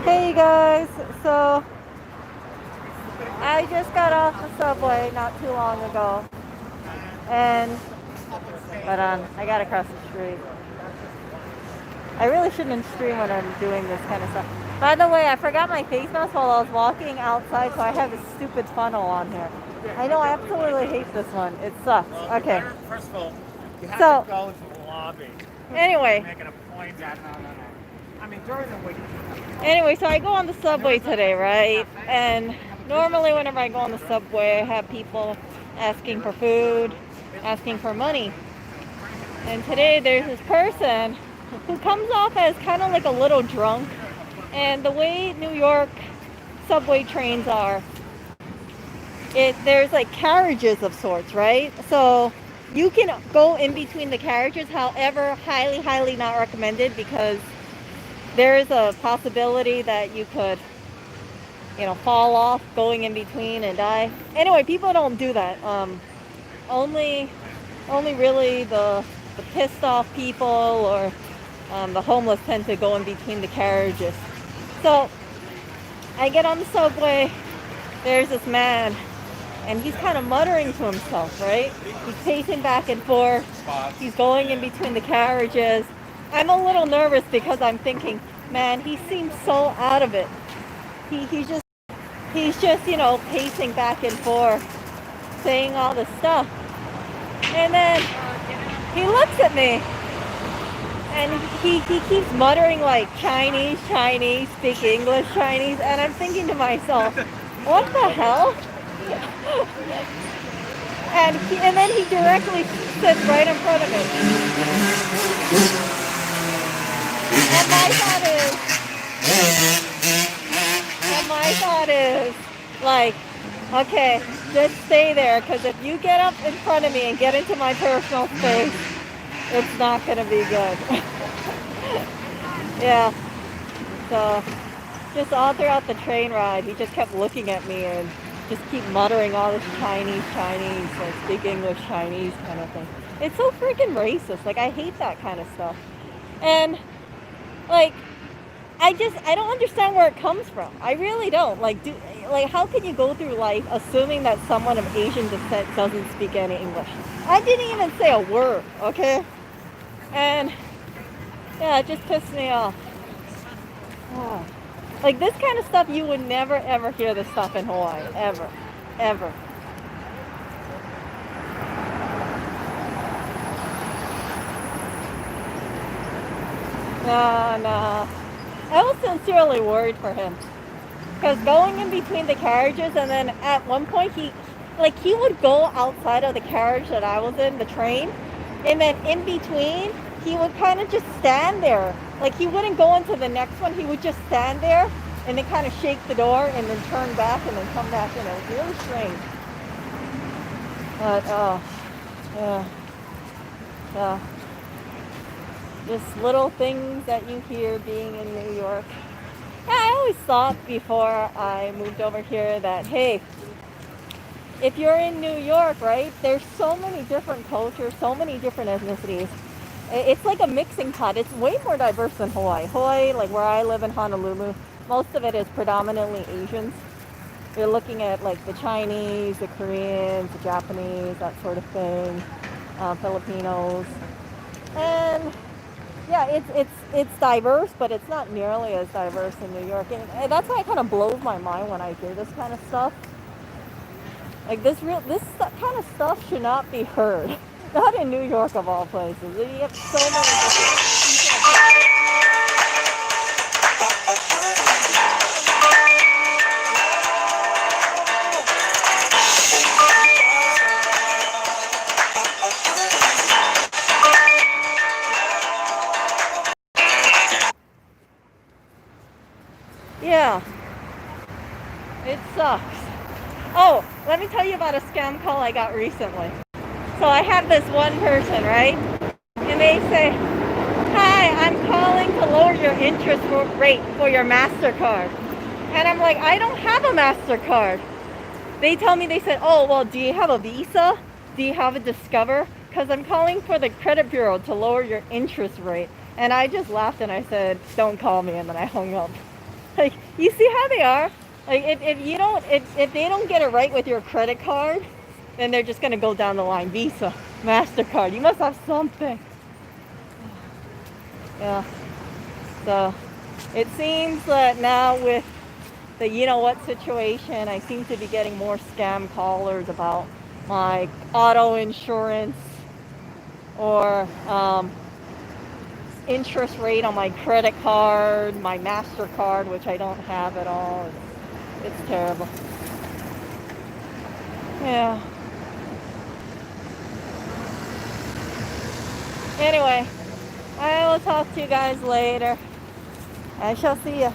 Hey guys, so I just got off the subway not too long ago, and hold on, I gotta cross the street. I really shouldn't stream when I'm doing this kind of stuff. By the way, I forgot my face mask while I was walking outside, so I have this stupid funnel on here. I know, I absolutely hate this one. It sucks. Okay. First of all, you have So, to go to the lobby. anyway. Making a point that no. I mean, during the week. Anyway, so I go on the subway today, right? And normally whenever I go on the subway, I have people asking for food, asking for money. And today there's this person who comes off as kind of like a little drunk. And the way New York subway trains are, there's like carriages of sorts, right? So you can go in between the carriages, however, highly not recommended, because there is a possibility that you could, fall off going in between and die. Anyway, people don't do that. Only really the pissed off people or the homeless tend to go in between the carriages. So I get on the subway. There's this man, and he's kind of muttering to himself, right? He's pacing back and forth. He's going in between the carriages. I'm a little nervous because I'm thinking, man, he seems so out of it. He's just pacing back and forth, saying all this stuff. And then he looks at me and he keeps muttering like Chinese, speak English, Chinese, and I'm thinking to myself, what the hell? and then he directly sits right in front of me. And my thought is, like, okay, just stay there, because if you get up in front of me and get into my personal space, it's not going to be good. Yeah. So, just all throughout the train ride, he just kept looking at me and just keep muttering all this Chinese, like speak English, Chinese kind of thing. It's so freaking racist. Like, I hate that kind of stuff. And, like, I don't understand where it comes from. I really don't. Like, how can you go through life assuming that someone of Asian descent doesn't speak any English? I didn't even say a word, okay? And, yeah, it just pissed me off. Oh. Like, this kind of stuff, you would never, ever hear this stuff in Hawaii. Ever. Ever. No. I was sincerely worried for him. Because going in between the carriages, and then at one point he would go outside of the carriage that I was in, the train, and then in between, he would kind of just stand there. Like, he wouldn't go into the next one, he would just stand there, and then kind of shake the door, and then turn back, and then come back in. It was really strange. But, yeah. Just little things that you hear being in New York. Yeah, I always thought before I moved over here that, hey, if you're in New York, right, there's so many different cultures, so many different ethnicities. It's like a mixing pot. It's way more diverse than Hawaii. Hawaii, like where I live in Honolulu, most of it is predominantly Asians. You're looking at like the Chinese, the Koreans, the Japanese, that sort of thing, Filipinos. And yeah, it's diverse, but it's not nearly as diverse in New York. And that's why it kind of blows my mind when I hear this kind of stuff. Like, this kind of stuff should not be heard. Not in New York, of all places. You have so many different... Yeah. It sucks. Oh, let me tell you about a scam call I got recently. So I have this one person, right? And they say, hi, I'm calling to lower your interest rate for your MasterCard. And I'm like, I don't have a MasterCard. They tell me, they said, oh, well, do you have a Visa? Do you have a Discover? Because I'm calling for the credit bureau to lower your interest rate. And I just laughed and I said, don't call me. And then I hung up. Like, you see how they are? Like, if you don't, if they don't get it right with your credit card, then they're just gonna go down the line. Visa, MasterCard. You must have something. Yeah. So it seems that now with the you know what situation, I seem to be getting more scam callers about my auto insurance or interest rate on my credit card, my MasterCard, which I don't have at all. It's terrible. Yeah. Anyway, I will talk to you guys later. I shall see you.